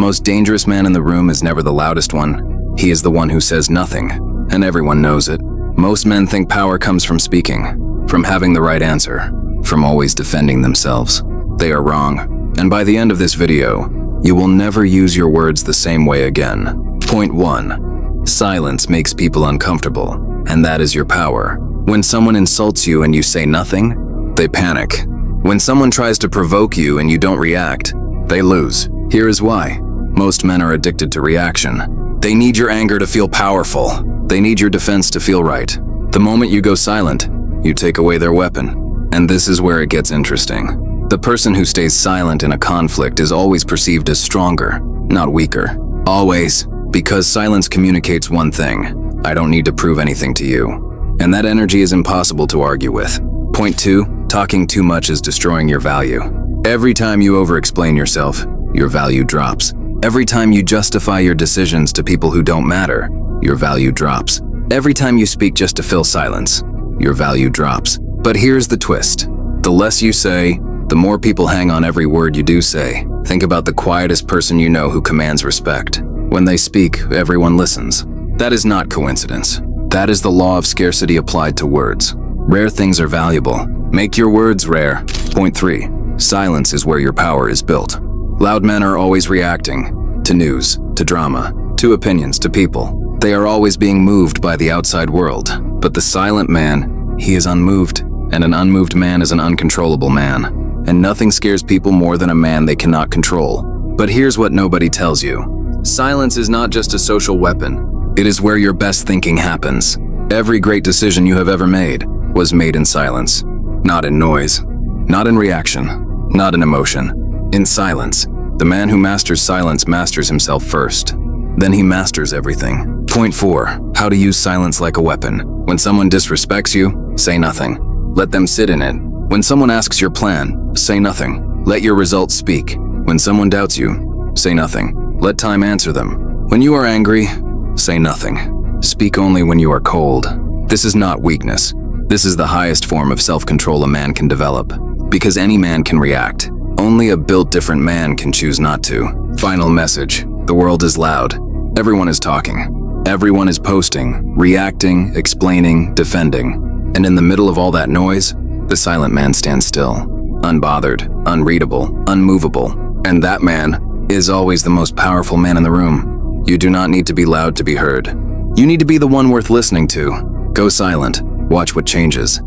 most dangerous man in the room is never the loudest one. He is the one who says nothing, and everyone knows it. Most men think power comes from speaking, from having the right answer, from always defending themselves. They are wrong, and by the end of this video, you will never use your words the same way again. Point 1. Silence makes people uncomfortable, and that is your power. When someone insults you and you say nothing, they panic. When someone tries to provoke you and you don't react, they lose. Here is why. Most men are addicted to reaction. They need your anger to feel powerful. They need your defense to feel right. The moment you go silent, you take away their weapon. And this is where it gets interesting. The person who stays silent in a conflict is always perceived as stronger, not weaker. Always. Because silence communicates one thing: I don't need to prove anything to you. And that energy is impossible to argue with. Point 2, talking too much is destroying your value. Every time you over-explain yourself, your value drops. Every time you justify your decisions to people who don't matter, your value drops. Every time you speak just to fill silence, your value drops. But here's the twist. The less you say, the more people hang on every word you do say. Think about the quietest person you know who commands respect. When they speak, everyone listens. That is not coincidence. That is the law of scarcity applied to words. Rare things are valuable. Make your words rare. Point 3. Silence is where your power is built. Loud men are always reacting to news, to drama, to opinions, to people. They are always being moved by the outside world. But the silent man, he is unmoved. And an unmoved man is an uncontrollable man. And nothing scares people more than a man they cannot control. But here's what nobody tells you. Silence is not just a social weapon. It is where your best thinking happens. Every great decision you have ever made was made in silence. Not in noise. Not in reaction. Not in emotion. In silence. The man who masters silence masters himself first. Then he masters everything. Point 4. How to use silence like a weapon. When someone disrespects you, say nothing. Let them sit in it. When someone asks your plan, say nothing. Let your results speak. When someone doubts you, say nothing. Let time answer them. When you are angry, say nothing. Speak only when you are cold. This is not weakness. This is the highest form of self-control a man can develop. Because any man can react. Only a built different man can choose not to. Final message. The world is loud. Everyone is talking. Everyone is posting, reacting, explaining, defending. And in the middle of all that noise, the silent man stands still. Unbothered, unreadable, unmovable. And that man is always the most powerful man in the room. You do not need to be loud to be heard. You need to be the one worth listening to. Go silent. Watch what changes.